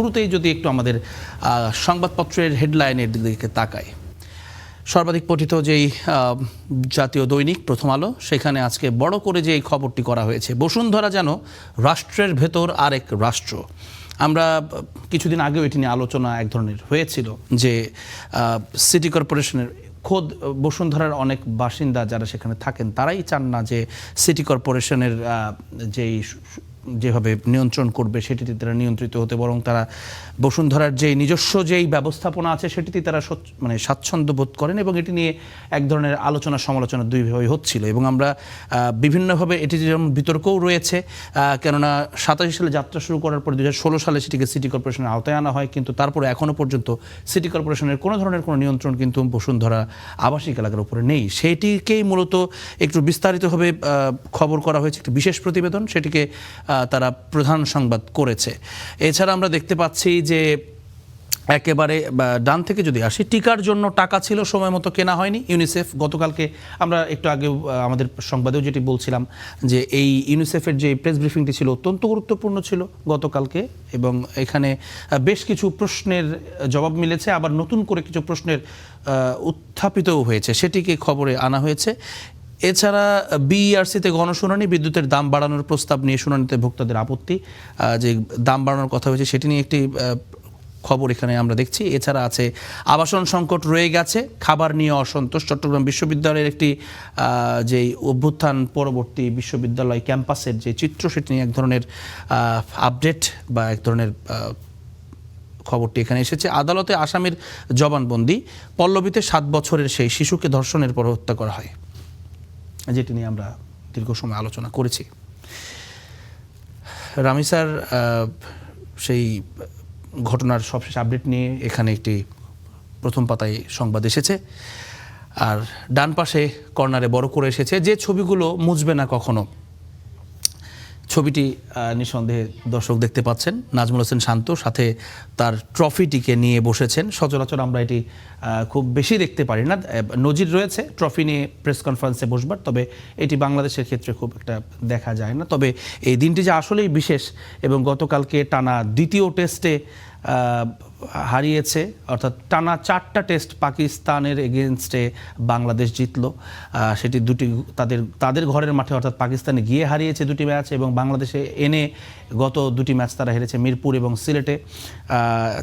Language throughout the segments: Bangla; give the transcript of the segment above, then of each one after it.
শুরুতেই যদি একটু আমাদের সংবাদপত্রের হেডলাইনের দিকে তাকাই, সর্বাধিক পঠিত যেই জাতীয় দৈনিক প্রথম আলো, সেখানে আজকে বড় করে যে এই খবরটি করা হয়েছে, বসুন্ধরা যেন রাষ্ট্রের ভেতর আরেক রাষ্ট্র। আমরা কিছুদিন আগেও এটি নিয়ে আলোচনা এক ধরনের হয়েছিল যে সিটি কর্পোরেশনের খোদ বসুন্ধরার অনেক বাসিন্দা যারা সেখানে থাকেন তারাই চান না যে সিটি কর্পোরেশনের যেভাবে নিয়ন্ত্রণ করবে সেটিতে তারা নিয়ন্ত্রিত হতে, বরং তারা বসুন্ধরার যে নিজস্ব যেই ব্যবস্থাপনা আছে সেটিতে তারা স্বাচ্ছন্দ্য বোধ করেন, এবং এটি নিয়ে এক ধরনের আলোচনা সমালোচনা দুইভাবে হচ্ছিল। এবং আমরা বিভিন্নভাবে এটি যেমন বিতর্কও রয়েছে, কেননা 87 সালে যাত্রা শুরু করার পর 2016 সালে সেটিকে সিটি কর্পোরেশনের আওতায় আনা হয়, কিন্তু তারপরে এখনও পর্যন্ত সিটি কর্পোরেশনের কোনো ধরনের কোনো নিয়ন্ত্রণ কিন্তু বসুন্ধরা আবাসিক এলাকার উপরে নেই। সেটিকেই মূলত একটু বিস্তারিতভাবে খবর করা হয়েছে, একটি বিশেষ প্রতিবেদন, সেটিকে তারা প্রধান সংবাদ করেছে। এছাড়া আমরা দেখতে পাচ্ছি যে একেবারে ডান থেকে যদি আসি, টিকার জন্য টাকা ছিল সময় মতো কেনা হয়নি। ইউনিসেফ গতকালকে আমরা একটু আগে আমাদের সংবাদেও যেটি বলছিলাম যে এই ইউনিসেফের যে প্রেস ব্রিফিংটি ছিল অত্যন্ত গুরুত্বপূর্ণ ছিল গতকালকে, এবং এখানে বেশ কিছু প্রশ্নের জবাব মিলেছে, আবার নতুন করে কিছু প্রশ্নের উত্থাপিতও হয়েছে, সেটিকে খবরে আনা হয়েছে। এছাড়া বিইআরসিতে গণশুনানি, বিদ্যুতের দাম বাড়ানোর প্রস্তাব নিয়ে শুনানিতে ভোক্তাদের আপত্তি, যে দাম বাড়ানোর কথা হয়েছে সেটি নিয়ে একটি খবর এখানে আমরা দেখছি। এছাড়া আছে আবাসন সংকট রয়ে গেছে, খাবার নিয়ে অসন্তোষ। চট্টগ্রাম বিশ্ববিদ্যালয়ের একটি যেই অভ্যুত্থান পরবর্তী বিশ্ববিদ্যালয় ক্যাম্পাসের যে চিত্র, সেটি নিয়ে এক ধরনের আপডেট বা এক ধরনের খবরটি এখানে এসেছে। আদালতে আসামির জবানবন্দি, পল্লবীতে 7 বছরের সেই শিশুকে ধর্ষণের পর হত্যা করা হয়, যেটি নিয়ে আমরা দীর্ঘ সময় আলোচনা করেছি। রামিসার সেই ঘটনার সবশেষ আপডেট নিয়ে এখানে একটি প্রথম পাতায় সংবাদ এসেছে, আর ডান পাশে কর্নারে বড় করে এসেছে যে ছবিগুলো মুছবে না কখনো। ছবিটি নিঃসন্দেহে দর্শক দেখতে পাচ্ছেন, নাজমুল হোসেন শান্ত সাথে তার ট্রফিটিকে নিয়ে বসেছেন। সচরাচর আমরা এটি খুব বেশি দেখতে পারি না, নজির রয়েছে ট্রফি নিয়ে প্রেস কনফারেন্সে বসবার, তবে এটি বাংলাদেশের ক্ষেত্রে খুব একটা দেখা যায় না। তবে এই দিনটি যে আসলেই বিশেষ, এবং গতকালকে টানা দ্বিতীয় টেস্টে হারিয়েছে, অর্থাৎ টানা 4টা টেস্ট পাকিস্তানের এগেনস্টে বাংলাদেশ জিতল। সেটি দুটি তাদের ঘরের মাঠে, অর্থাৎ পাকিস্তানে গিয়ে হারিয়েছে 2টি ম্যাচ, এবং বাংলাদেশে এনে গত 2টি ম্যাচ তারা হেরেছে মিরপুর এবং সিলেটে।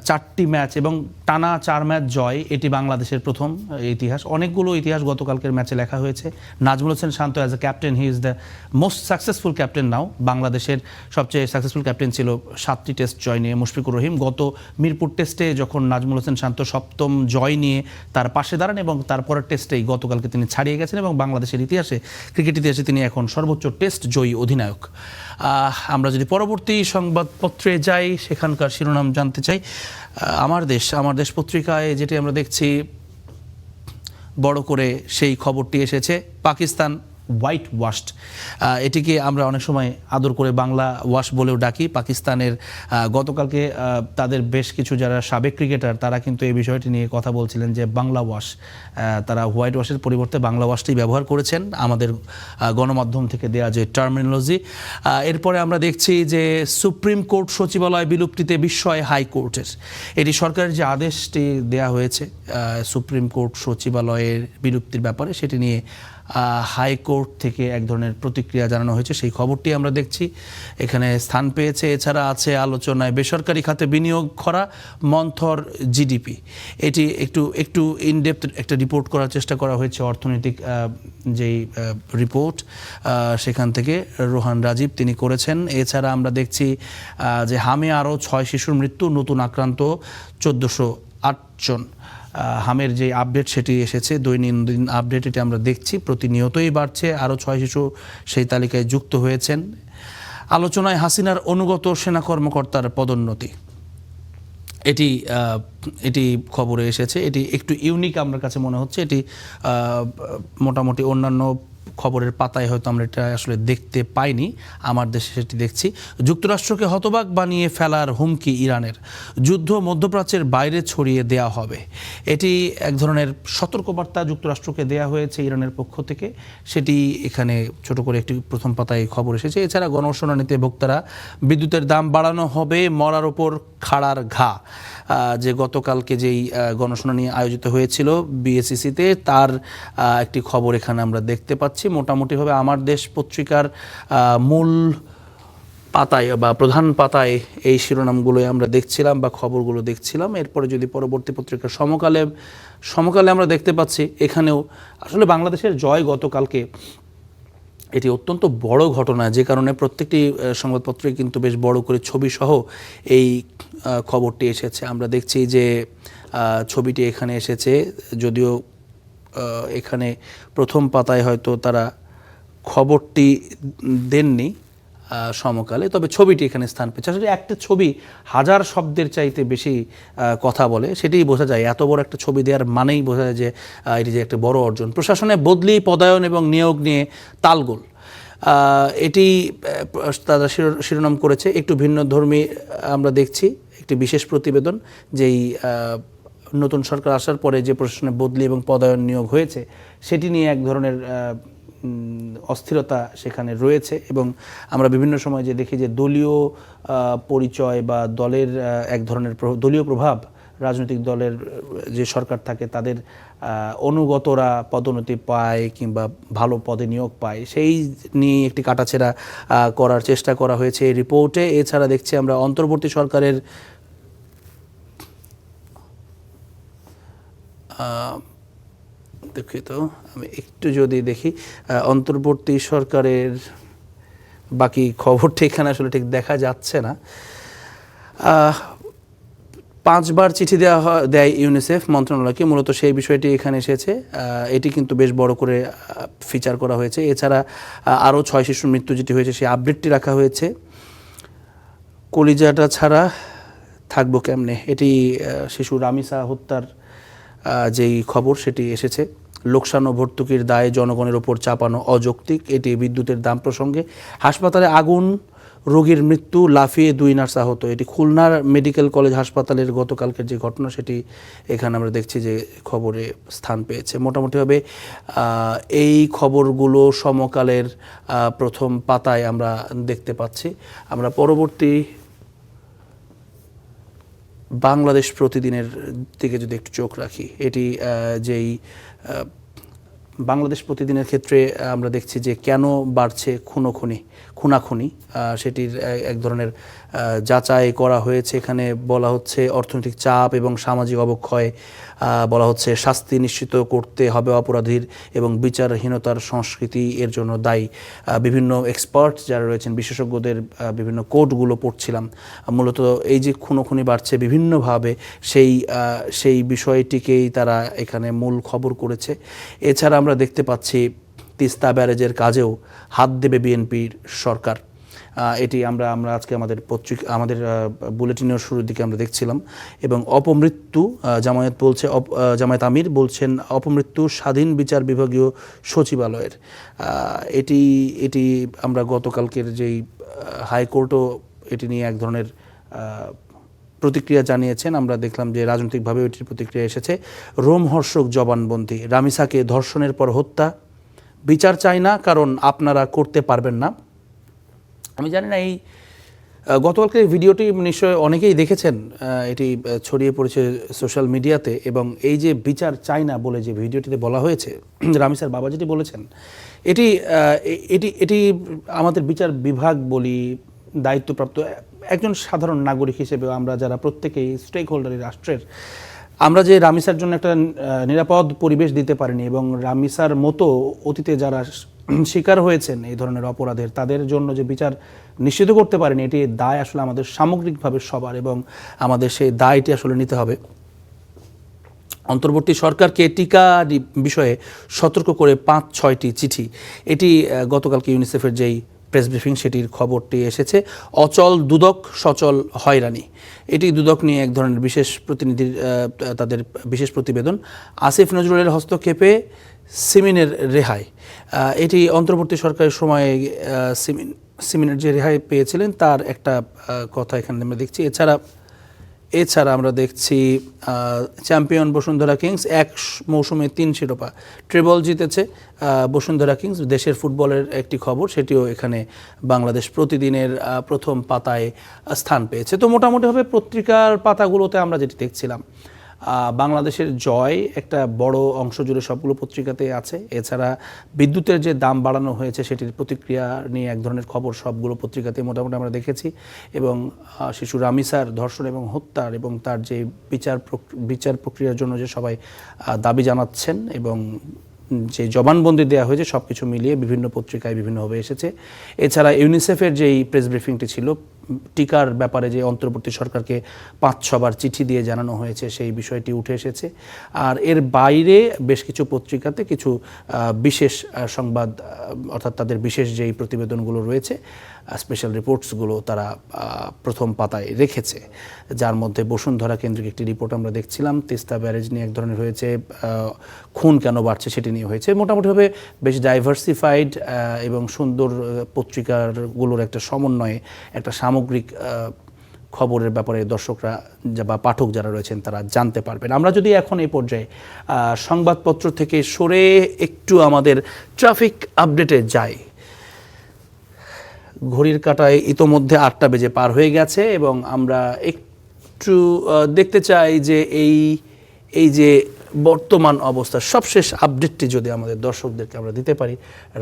4টি ম্যাচ এবং টানা 4 ম্যাচ জয়, এটি বাংলাদেশের প্রথম ইতিহাস। অনেকগুলো ইতিহাস গতকালকের ম্যাচে লেখা হয়েছে। Najmul Hossain Shanto as a captain, he is the most successful captain now. বাংলাদেশের সবচেয়ে সাকসেসফুল ক্যাপ্টেন ছিল 7টি টেস্ট জয় নিয়ে মুশফিকুর রহিম। গত মিরপুর টেস্টে যখন নাজমুল হোসেন শান্ত 7ম জয় নিয়ে তার পাশে দাঁড়ান, এবং তারপরের টেস্টেই গতকালকে তিনি ছাড়িয়ে গেছেন, এবং বাংলাদেশের ইতিহাসে, ক্রিকেট ইতিহাসে তিনি এখন সর্বোচ্চ টেস্ট জয়ী অধিনায়ক। আমরা যদি পরবর্তী সংবাদপত্রে যাই, সেখানকার শিরোনাম জানতে চাই। আমার দেশ পত্রিকায় যেটি আমরা দেখছি, বড় করে সেই খবরটি এসেছে, পাকিস্তান হোয়াইট ওয়াশড। এটিকে আমরা অনেক সময় আদর করে বাংলা ওয়াশ বলেও ডাকি। পাকিস্তানের গতকালকে তাদের বেশ কিছু যারা সাবেক ক্রিকেটার তারা কিন্তু এই বিষয়টি নিয়ে কথা বলছিলেন যে বাংলা ওয়াশ, তারা হোয়াইট ওয়াশের পরিবর্তে বাংলা ওয়াশটি ব্যবহার করেছেন, আমাদের গণমাধ্যম থেকে দেয়া যে টার্মিনোলজি। এরপরে আমরা দেখছি যে সুপ্রিম কোর্ট সচিবালয় বিলুপ্তিতে বিস্ময় হাইকোর্টের। এটি সরকারের যে আদেশটি দেয়া হয়েছে সুপ্রিম কোর্ট সচিবালয়ের বিলুপ্তির ব্যাপারে, সেটি নিয়ে হাইকোর্ট থেকে এক ধরনের প্রতিক্রিয়া জানানো হয়েছে, সেই খবরটি আমরা দেখছি এখানে স্থান পেয়েছে। এছাড়া আছে আলোচনায় বেসরকারি খাতে বিনিয়োগ করা মন্থর জিডিপি। এটি একটু ইনডেপথ একটা রিপোর্ট করার চেষ্টা করা হয়েছে, অর্থনৈতিক যেই রিপোর্ট সেখান থেকে রোহান রাজীব তিনি করেছেন। এছাড়া আমরা দেখছি যে হামে আরও 6 শিশুর মৃত্যু, নতুন আক্রান্ত 1408 জন। হামের যে আপডেট সেটি এসেছে, দৈনন্দিন আপডেট, এটি আমরা দেখছি প্রতিনিয়তই বাড়ছে, আরও 6 শিশু সেই তালিকায় যুক্ত হয়েছেন। আলোচনায় হাসিনার অনুগত সেনা কর্মকর্তার পদোন্নতি, এটি খবরে এসেছে। এটি একটু ইউনিক আমার কাছে মনে হচ্ছে। এটি মোটামুটি অন্যান্য খবরের পাতায় হয়তো আমরা এটা আসলে দেখতে পাইনি, আমার দেশে সেটি দেখছি। যুক্তরাষ্ট্রকে হতবাক বানিয়ে ফেলার হুমকি ইরানের, যুদ্ধ মধ্যপ্রাচ্যের বাইরে ছড়িয়ে দেয়া হবে। এটি এক ধরনের সতর্কবার্তা যুক্তরাষ্ট্রকে দেয়া হয়েছে ইরানের পক্ষ থেকে, সেটি এখানে ছোট করে একটি প্রথম পাতায় খবর এসেছে। এছাড়া গণশুনানিতে ভোক্তারা বিদ্যুতের দাম বাড়ানো হবে, মরার ওপর খাড়ার ঘা, যে গতকালকে যেই গণশুনানি আয়োজিত হয়েছিল বিএসইসিতে, তার একটি খবর এখানে আমরা দেখতে পাচ্ছি। মোটামুটিভাবে আমার দেশ পত্রিকার মূল পাতায় বা প্রধান পাতায় এই শিরোনামগুলোই আমরা দেখছিলাম বা খবরগুলো দেখছিলাম। এরপরে যদি পরবর্তী পত্রিকার সমকালে আমরা দেখতে পাচ্ছি এখানেও আসলে বাংলাদেশের জয় গতকালকে এটি অত্যন্ত বড় ঘটনা, যে কারণে প্রত্যেকটি সংবাদপত্রে কিন্তু বেশ বড় করে ছবি সহ এই খবরটি এসেছে। আমরা দেখছি যে ছবিটি এখানে এসেছে, যদিও এখানে প্রথম পাতায় হয়তো তারা খবরটি দেননি সমকালে, তবে ছবিটি এখানে স্থান পেয়েছে। আসলে একটা ছবি হাজার শব্দের চাইতে বেশি কথা বলে, সেটাই বোঝা যায়। এত বড় একটা ছবি দেওয়ার মানেই বোঝা যায় যে এটি যে একটা বড় অর্জন। প্রশাসনে বদলি, পদায়ন এবং নিয়োগ নিয়ে তালগোল, এটি তারা শিরোনাম করেছে। একটু ভিন্ন ধর্মী আমরা দেখছি একটি বিশেষ প্রতিবেদন, যেই নতুন সরকার আসার পরে যে প্রশাসনে বদলি এবং পদায়ন নিয়োগ হয়েছে সেটি নিয়ে এক ধরনের অস্থিরতা সেখানে রয়েছে। এবং আমরা বিভিন্ন সময় যে দেখি যে দলীয় পরিচয় বা দলের এক ধরনের দলীয় প্রভাব, রাজনৈতিক দলের যে সরকার থাকে তাদের অনুগতরা পদোন্নতি পায় কিংবা ভালো পদে নিয়োগ পায়, সেই নিয়ে একটি কাটাছেঁড়া করার চেষ্টা করা হয়েছে এই রিপোর্টে। এছাড়া দেখছি আমরা অন্তর্বর্তী সরকারের দুঃখিত, আমি একটু যদি দেখি অন্তর্বর্তী সরকারের বাকি খবরটি এখানে আসলে ঠিক দেখা যাচ্ছে না। 5 বার চিঠি দেয় ইউনিসেফ মন্ত্রণালয়কে, মূলত সেই বিষয়টি এখানে এসেছে। এটি কিন্তু বেশ বড় করে ফিচার করা হয়েছে। এছাড়া আরও 6 শিশুর মৃত্যু যেটি হয়েছে সেই আপডেটটি রাখা হয়েছে। কলিজাটা ছাড়া থাকবো কেমনে, এটি শিশু রামিসা হত্যার যেই খবর সেটি এসেছে। লোকসান ও ভর্তুকির দায়ে জনগণের ওপর চাপানো অযৌক্তিক, এটি বিদ্যুতের দাম প্রসঙ্গে। হাসপাতালে আগুন, রোগীর মৃত্যু, লাফিয়ে 2 নার্স আহত, এটি খুলনার মেডিকেল কলেজ হাসপাতালের গতকালকের যে ঘটনা সেটি এখানে আমরা দেখছি যে খবরে স্থান পেয়েছে। মোটামুটিভাবে এই খবরগুলো সমকালের প্রথম পাতায় আমরা দেখতে পাচ্ছি। আমরা পরবর্তী বাংলাদেশ প্রতিদিনের দিকে যদি একটু চোখ রাখি, এটি যেই বাংলাদেশ প্রতিদিনের ক্ষেত্রে আমরা দেখছি যে কেন বাড়ছে খুনাখুনি, সেটির এক ধরনের যাচাই করা হয়েছে। এখানে বলা হচ্ছে অর্থনৈতিক চাপ এবং সামাজিক অবক্ষয়, বলা হচ্ছে শাস্তি নিশ্চিত করতে হবে অপরাধীর এবং বিচারহীনতার সংস্কৃতি এর জন্য দায়ী। বিভিন্ন এক্সপার্ট যারা রয়েছেন, বিশেষজ্ঞদের বিভিন্ন কোডগুলো পড়ছিলাম। মূলত এই যে খুনোখুনি বাড়ছে বিভিন্নভাবে, সেই বিষয়টিকেই তারা এখানে মূল খবর করেছে। এছাড়া আমরা দেখতে পাচ্ছি তিস্তা ব্যারেজের কাজেও হাত দেবে বিএনপির সরকার, এটি আমরা আজকে আমাদের বুলেটিনের শুরুর দিকে আমরা দেখছিলাম। এবং অপমৃত্যু, জামায়াত আমির বলছেন অপমৃত্যু স্বাধীন বিচার বিভাগীয় সচিবালয়ের, এটি আমরা গতকালকের যেই হাইকোর্টও এটি নিয়ে এক ধরনের প্রতিক্রিয়া জানিয়েছেন। আমরা দেখলাম যে রাজনৈতিকভাবে এটির প্রতিক্রিয়া এসেছে। রোমহর্ষক জবানবন্দি, রামিসাকে ধর্ষণের পর হত্যা, বিচার চাই না কারণ আপনারা করতে পারবেন না। আমি জানি না এই গতকালকে ভিডিওটি নিশ্চয়ই অনেকেই দেখেছেন, এটি ছড়িয়ে পড়েছে সোশ্যাল মিডিয়াতে। এবং এই যে বিচার চাই না বলে যে ভিডিওটিতে বলা হয়েছে, রামিসার বাবা যেটি বলেছেন, এটি আমাদের বিচার বিভাগ বলি, দায়িত্বপ্রাপ্ত একজন সাধারণ নাগরিক হিসেবে আমরা যারা প্রত্যেকেই স্টেক হোল্ডার রাষ্ট্রের, আমরা যে রামিসার জন্য একটা নিরাপদ পরিবেশ দিতে পারিনি এবং রামিসার মতো অতীতে যারা শিকার হয়েছেন এই ধরনের অপরাধের, তাদের জন্য যে বিচার নিশ্চিত করতে পারেনি, এটি দায় আসলে আমাদের সামগ্রিকভাবে সবার, এবং আমাদের সেই দায়টি আসলে নিতে হবে। অন্তর্বর্তী সরকারকে টিকা বিষয়ে সতর্ক করে 5-6টি চিঠি, এটি গতকালকে ইউনিসেফের যেই প্রেস ব্রিফিং সেটির খবরটি এসেছে। অচল দুদক সচল হয়রানি, এটি দুদক নিয়ে এক ধরনের বিশেষ প্রতিনিধির তাদের বিশেষ প্রতিবেদন। আসিফ নজরুলের হস্তক্ষেপে সিমিনের রেহাই, এটি অন্তর্বর্তী সরকারের সময়ে সিমিনের যে রেহাই পেয়েছিলেন তার একটা কথা এখানে আমরা দেখছি। এছাড়া আমরা দেখছি চ্যাম্পিয়ন বসুন্ধরা কিংস, এক মৌসুমে 3 শিরোপা ট্রেবল জিতেছে বসুন্ধরা কিংস, দেশের ফুটবলের একটি খবর, সেটিও এখানে বাংলাদেশ প্রতিদিনের প্রথম পাতায় স্থান পেয়েছে। তো মোটামুটিভাবে পত্রিকার পাতাগুলোতে আমরা যেটি দেখছিলাম, বাংলাদেশের জয় একটা বড় অংশ জুড়ে সবগুলো পত্রিকাতে আছে। এছাড়া বিদ্যুতের যে দাম বাড়ানো হয়েছে সেটির প্রতিক্রিয়া নিয়ে এক ধরনের খবর সবগুলো পত্রিকাতে মোটামুটি আমরা দেখেছি। এবং শিশু রামিসার ধর্ষণ এবং হত্যার এবং তার যে বিচার প্রক্রিয়ার জন্য যে সবাই দাবি জানাচ্ছেন এবং যে জবানবন্দি দেওয়া হয়েছে সব কিছু মিলিয়ে বিভিন্ন পত্রিকায় বিভিন্নভাবে এসেছে। এছাড়া ইউনিসেফের যেই প্রেস ব্রিফিংটি ছিল, টিকার ব্যাপারে যে অন্তর্বর্তী সরকারকে 5-6 বার চিঠি দিয়ে জানানো হয়েছে সেই বিষয়টি উঠে এসেছে। আর এর বাইরে বেশ কিছু পত্রিকাতে কিছু বিশেষ সংবাদ, অর্থাৎ তাদের বিশেষ যেই প্রতিবেদনগুলো রয়েছে, স্পেশাল রিপোর্টসগুলো তারা প্রথম পাতায় রেখেছে। যার মধ্যে বসুন্ধরা কেন্দ্রিক একটি রিপোর্ট আমরা দেখছিলাম, তিস্তা ব্যারেজ নিয়ে এক ধরনের হয়েছে, খুন কেন বাড়ছে সেটি নিয়ে হয়েছে। মোটামুটিভাবে বেশ ডাইভার্সিফাইড এবং সুন্দর পত্রিকাগুলোর একটা সমন্বয়ে একটা সামগ্রিক খবরের ব্যাপারে দর্শকরা বা পাঠক যারা রয়েছেন তারা জানতে পারবেন। আমরা যদি এখন এই পর্যায়ে সংবাদপত্র থেকে সরে একটু আমাদের ট্রাফিক আপডেটে যাই, ঘড়ির কাঁটায় ইতোমধ্যে 8টা বেজে পার হয়ে গেছে এবং আমরা একটু দেখতে চাই যে এই যে বর্তমান অবস্থার সবশেষ আপডেটটি যদি আমাদের দর্শকদেরকে আমরা দিতে পারি।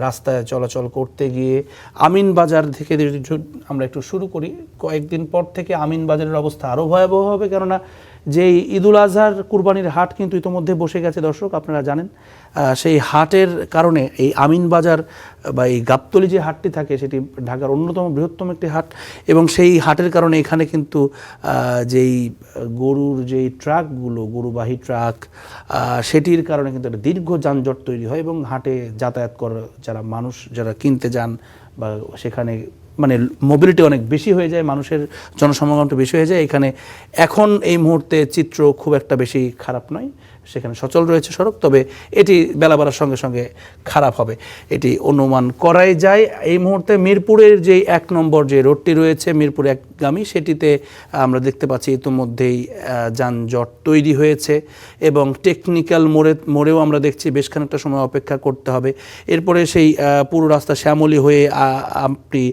রাস্তায় চলাচল করতে গিয়ে আমিনবাজার থেকে যদি আমরা একটু শুরু করি, কয়েকদিন পর থেকে আমিনবাজারের অবস্থা আরও ভয়াবহ হবে, কেননা যেই ঈদুল আজহার কুরবানির হাট কিন্তু ইতোমধ্যে বসে গেছে দর্শক, আপনারা জানেন। সেই হাটের কারণে এই আমিনবাজার বা এই গাবতলী যে হাটটি থাকে সেটি ঢাকার অন্যতম বৃহত্তম একটি হাট, এবং সেই হাটের কারণে এখানে কিন্তু যেই গরুর যেই ট্রাকগুলো, গরুবাহী ট্রাক, সেটির কারণে কিন্তু একটা দীর্ঘ যানজট তৈরি হয় এবং হাটে যাতায়াত করা যারা মানুষ যারা কিনতে যান বা সেখানে মানে মোবিলিটি অনেক বেশি হয়ে যায়, মানুষের জনসমাগমটা বেশি হয়ে যায়। এখানে এখন এই মুহূর্তে চিত্র খুব একটা বেশি খারাপ নয়, সেখানে সচল রয়েছে সড়ক, তবে এটি বেলা বাড়ার সঙ্গে সঙ্গে খারাপ হবে এটি অনুমান করাই যায়। এই মুহূর্তে মিরপুরের যে 1 নম্বর যে রোডটি রয়েছে মিরপুর একগামী, সেটিতে আমরা দেখতে পাচ্ছি ইতিমধ্যেই যানজট তৈরি হয়েছে এবং টেকনিক্যাল মোড়েও আমরা দেখছি বেশ খানিকটা সময় অপেক্ষা করতে হবে। এরপরে সেই পুরো রাস্তা শ্যামলী হয়ে আপনি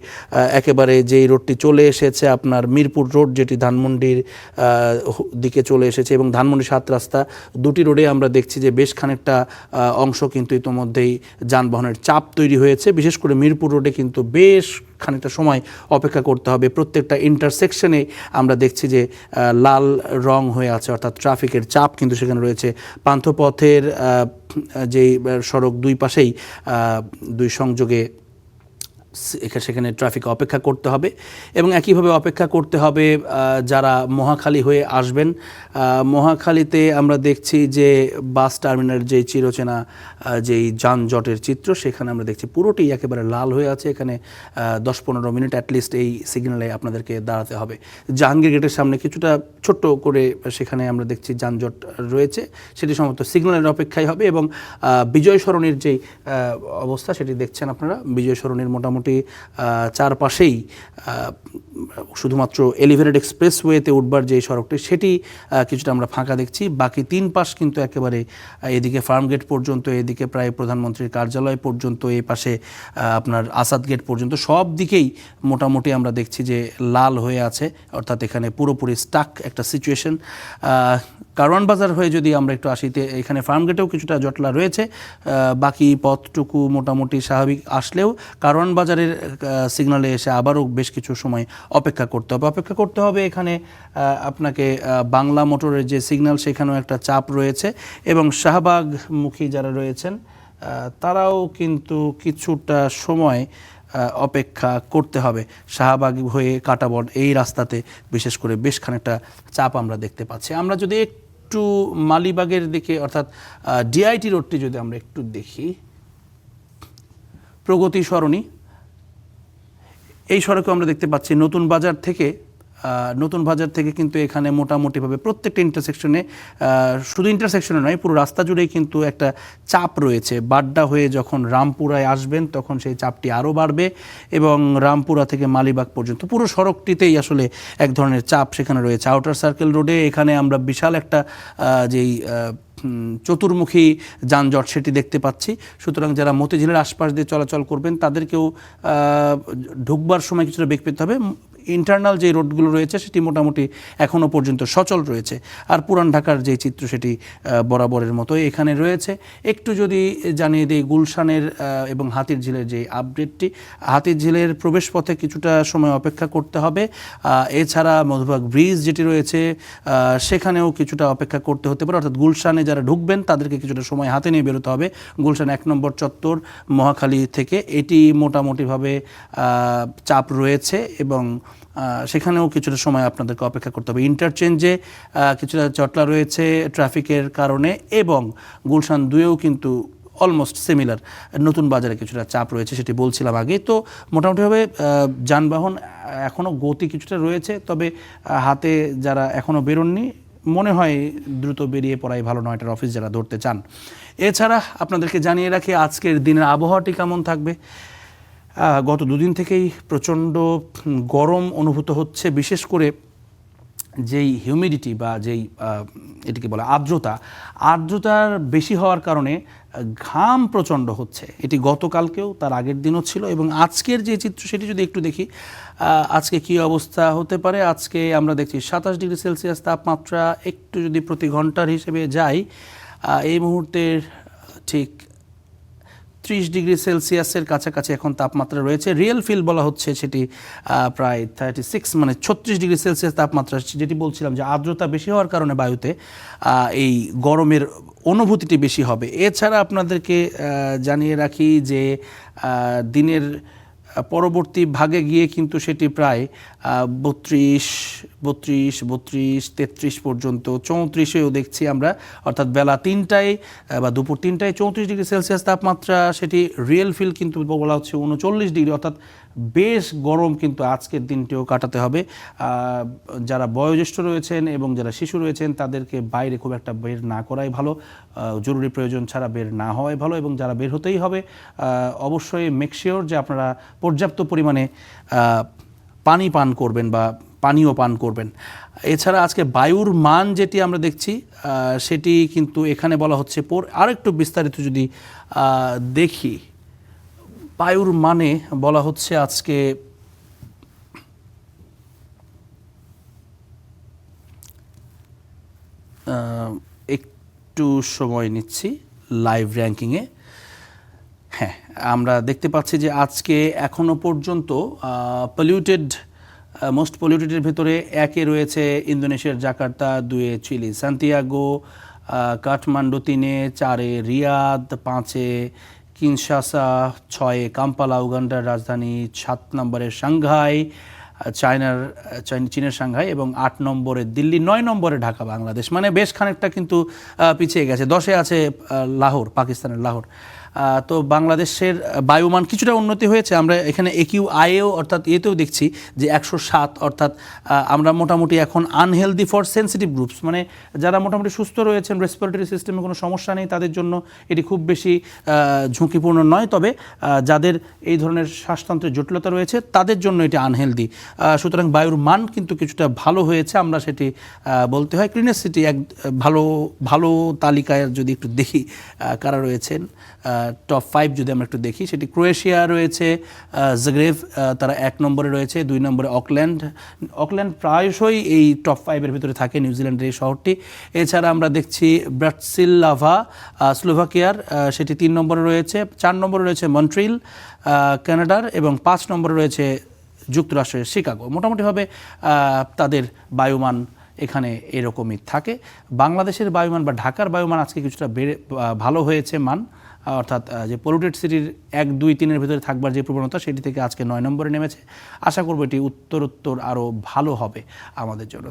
একেবারে যেই রোডটি চলে এসেছে আপনার মিরপুর রোড, যেটি ধানমন্ডির দিকে চলে এসেছে এবং ধানমন্ডি 7 রাস্তা দুটি রোডে আমরা দেখছি যে বেশ খানিকটা অংশ কিন্তু ইতোমধ্যেই যানবাহনের চাপ তৈরি হয়েছে। বিশেষ করে মিরপুর রোডে কিন্তু বেশ খানিকটা সময় অপেক্ষা করতে হবে। প্রত্যেকটা ইন্টারসেকশনে আমরা দেখছি যে লাল রং হয়ে আছে, অর্থাৎ ট্রাফিকের চাপ কিন্তু সেখানে রয়েছে। পান্থপথের যেই সড়ক দুই পাশেই দুই সংযোগে সেখানে ট্রাফিক অপেক্ষা করতে হবে এবং একইভাবে অপেক্ষা করতে হবে যারা মহাখালী হয়ে আসবেন। মহাখালীতে আমরা দেখছি যে বাস টার্মিনাল যে চিরচেনা যেই যানজটের চিত্র, সেখানে আমরা দেখছি পুরোটি একেবারে লাল হয়ে আছে। এখানে 10-15 মিনিট অ্যাটলিস্ট এই সিগন্যালে আপনাদেরকে দাঁড়াতে হবে। জাহাঙ্গীর গেটের সামনে কিছুটা ছোট্ট করে সেখানে আমরা দেখছি যানজট রয়েছে, সেটি সম্ভবত সিগন্যালের অপেক্ষায় হবে। এবং বিজয় সরণির যেই অবস্থা সেটি দেখছেন আপনারা, বিজয় সরণির মোটামুটি চারপাশেই শুধুমাত্র এলিভেটেড এক্সপ্রেসওয়েতে উঠবার যে সড়কটি সেটি কিছুটা আমরা ফাঁকা দেখছি। বাকি 3 পাশ কিন্তু একেবারে এদিকে ফার্ম গেট পর্যন্ত, এদিকে প্রায় প্রধানমন্ত্রীর কার্যালয় পর্যন্ত, এই পাশে আপনার আসাদ গেট পর্যন্ত সব দিকেই মোটামুটি আমরা দেখছি যে লাল হয়ে আছে, অর্থাৎ এখানে পুরোপুরি স্টাক একটা সিচুয়েশন। কারওয়ান বাজার হয়ে যদি আমরা একটু আসিতে, এখানে ফার্ম গেটেও কিছুটা জটলা রয়েছে, বাকি পথটুকু মোটামুটি স্বাভাবিক আসলেও কারওয়ান বাজারের সিগন্যালে এসে আবারও বেশ কিছু সময় অপেক্ষা করতে হবে। এখানে আপনাকে বাংলা মোটরের যে সিগন্যাল সেখানেও একটা চাপ রয়েছে এবং শাহবাগমুখী যারা রয়েছেন তারাও কিন্তু কিছুটা সময় অপেক্ষা করতে হবে। শাহবাগ হয়ে কাটাবন এই রাস্তাতে বিশেষ করে বেশ খানিকটা চাপ আমরা দেখতে পাচ্ছি। আমরা যদি একটু মালিবাগের দিকে অর্থাৎ ডিআইটি রোডটি যদি আমরা একটু দেখি, প্রগতি সরণি এই সড়কে আমরা দেখতে পাচ্ছি নতুন বাজার থেকে কিন্তু এখানে মোটামুটিভাবে প্রত্যেকটা ইন্টারসেকশনে, শুধু ইন্টারসেকশনে নয়, পুরো রাস্তা জুড়েই কিন্তু একটা চাপ রয়েছে। বাড্ডা হয়ে যখন রামপুরায় আসবেন তখন সেই চাপটি আরও বাড়বে এবং রামপুরা থেকে মালিবাগ পর্যন্ত পুরো সড়কটিতেই আসলে এক ধরনের চাপ সেখানে রয়েছে। আউটার সার্কেল রোডে এখানে আমরা বিশাল একটা যেই চতুর্মুখী যানজট সেটি দেখতে পাচ্ছি। সুতরাং যারা মতিঝিলের আশপাশ দিয়ে চলাচল করবেন তাদেরকেও ঢুকবার সময় কিছুটা বেগ পেতে হবে। ইন্টারনাল যে রোডগুলো রয়েছে সেটি মোটামুটি এখনও পর্যন্ত সচল রয়েছে। আর পুরান ঢাকার যে চিত্র সেটি বরাবরের মতোই এখানে রয়েছে। একটু যদি জানিয়ে দিই গুলশানের এবং হাতিরঝিলের যে আপডেটটি, হাতিরঝিলের প্রবেশপথে কিছুটা সময় অপেক্ষা করতে হবে। এছাড়া মধুবাগ ব্রিজ যেটি রয়েছে সেখানেও কিছুটা অপেক্ষা করতে হতে পারে। অর্থাৎ গুলশানে যারা ঢুকবেন তাদেরকে কিছুটা সময় হাতে নিয়ে বেরোতে হবে। গুলশান 1 নম্বর চত্বর মহাখালী থেকে এটি মোটামুটিভাবে চাপ রয়েছে এবং সেখানেও কিছুটা সময় আপনাদেরকে অপেক্ষা করতে হবে। ইন্টারচেঞ্জে কিছুটা জটলা রয়েছে ট্রাফিকের কারণে এবং গুলশান 2-এও কিন্তু অলমোস্ট সিমিলার। নতুন বাজারে কিছুটা চাপ রয়েছে, সেটি বলছিলাম আগে। তো মোটামুটিভাবে যানবাহন এখনও গতি কিছুটা রয়েছে, তবে হাতে যারা এখনও বেরোননি মনে হয় দ্রুত বেরিয়ে পড়াই ভালো, নয়টার অফিস যারা ধরতে চান। এছাড়া আপনাদেরকে জানিয়ে রাখি আজকের দিনের আবহাওয়াটি কেমন থাকবে। গত দুদিন থেকেই প্রচণ্ড গরম অনুভূত হচ্ছে, বিশেষ করে যেই হিউমিডিটি বা যেই এটিকে বলে আর্দ্রতার বেশি হওয়ার কারণে ঘাম প্রচণ্ড হচ্ছে। এটি গতকালকেও, তার আগের দিনও ছিল এবং আজকের যে চিত্র সেটি যদি একটু দেখি আজকে কী অবস্থা হতে পারে। আজকে আমরা দেখছি 27 ডিগ্রি সেলসিয়াস তাপমাত্রা। একটু যদি প্রতি ঘন্টার হিসেবে যাই, এই মুহূর্তের ঠিক 30 ডিগ্রি সেলসিয়াসের কাছাকাছি এখন তাপমাত্রা রয়েছে। রিয়েল ফিল বলা হচ্ছে সেটি প্রায় 36, মানে 36 ডিগ্রি সেলসিয়াস তাপমাত্রা, যেটি বলছিলাম যে আর্দ্রতা বেশি হওয়ার কারণে বায়ুতে এই গরমের অনুভূতিটি বেশি হবে। এছাড়া আপনাদেরকে জানিয়ে রাখি যে দিনের পরবর্তী ভাগে গিয়ে কিন্তু সেটি প্রায় 32, 33 পর্যন্ত, 34-এও দেখছি আমরা। অর্থাৎ বেলা 3টায় বা দুপুর 3টায় 34 ডিগ্রি সেলসিয়াস তাপমাত্রা, সেটি রিয়েল ফিল কিন্তু বলা হচ্ছে 39 ডিগ্রি। অর্থাৎ বেশ গরম কিন্তু আজকের দিনটিও কাটাতে হবে। যারা বয়োজ্যেষ্ঠ রয়েছেন এবং যারা শিশু রয়েছেন তাদেরকে বাইরে খুব একটা বের না করাই ভালো, জরুরি প্রয়োজন ছাড়া বের না হওয়াই ভালো। এবং যারা বের হতেই হবে অবশ্যই মেক শিওর যে আপনারা পর্যাপ্ত পরিমাণে পানি পান করবেন বা পানীয় পান করবেন। এছাড়া আজকে বায়ুর মান যেটি আমরা দেখছি সেটি কিন্তু এখানে বলা হচ্ছে আরেকটু বিস্তারিত যদি দেখি, বায়ুর মানে বলা হচ্ছে আজকে একটু সময় নিচ্ছি লাইভ র্যাঙ্কিংয়ে। হ্যাঁ, আমরা দেখতে পাচ্ছি যে আজকে এখনও পর্যন্ত মোস্ট পলিউটেডের ভেতরে 1-এ রয়েছে ইন্দোনেশিয়ার জাকার্তা, 2-এ চিলি সান্তিয়াগো, কাঠমান্ডু 3-এ, 4-এ রিয়াদ, 5-এ কিনশাসা, 6-এ কাম্পালা উগান্ডার রাজধানী, 7 নম্বরে সাংঘাই চীনের সাংঘাই এবং 8 নম্বরে দিল্লি, 9 নম্বরে ঢাকা বাংলাদেশ। মানে বেশ খানিকটা কিন্তু পিছিয়ে গেছে। 10-এ আছে লাহোর, পাকিস্তানের লাহোর। তো বাংলাদেশের বায়ুমান কিছুটা উন্নতি হয়েছে। আমরা এখানে AQI-এও অর্থাৎ এতেও দেখছি যে 107, অর্থাৎ আমরা মোটামুটি এখন আনহেলদি ফর সেন্সিটিভ গ্রুপস, মানে যারা মোটামুটি সুস্থ রয়েছেন, রেসপিরেটরি সিস্টেমে কোনো সমস্যা নেই, তাদের জন্য এটি খুব বেশি ঝুঁকিপূর্ণ নয়। তবে যাদের এই ধরনের শ্বাসতন্ত্রের জটিলতা রয়েছে তাদের জন্য এটি আনহেলদি। সুতরাং বায়ুর মান কিন্তু কিছুটা ভালো হয়েছে, আমরা সেটি বলতে হয়। ক্লিনেস সিটি এক ভালো তালিকায় যদি একটু দেখি কারা রয়েছেন, টপ 5 যদি আমরা একটু দেখি, সেটি ক্রোয়েশিয়া রয়েছে, জাগ্রেব, তারা 1 নম্বরে রয়েছে। 2 নম্বরে অকল্যান্ড প্রায়শই এই টপ 5-এর ভিতরে থাকে, নিউজিল্যান্ডের এই শহরটি। এছাড়া আমরা দেখছি ব্রাতিস্লাভা স্লোভাকিয়ার, সেটি 3 নম্বরে রয়েছে। 4 নম্বরে রয়েছে মন্ট্রিল কানাডার এবং 5 নম্বরে রয়েছে যুক্তরাষ্ট্রের শিকাগো। মোটামুটিভাবে তাদের বায়ুমান এখানে এরকমই থাকে। বাংলাদেশের বায়ুমান বা ঢাকার বায়ুমান আজকে কিছুটা ভালো হয়েছে মান, অর্থাৎ যে পলিউটেড সিটির 1, 2, 3-এর ভিতরে থাকবার যে প্রবণতা সেটি থেকে আজকে 9 নম্বরে নেমেছে। আশা করব এটি উত্তরোত্তর আরও ভালো হবে আমাদের জন্য।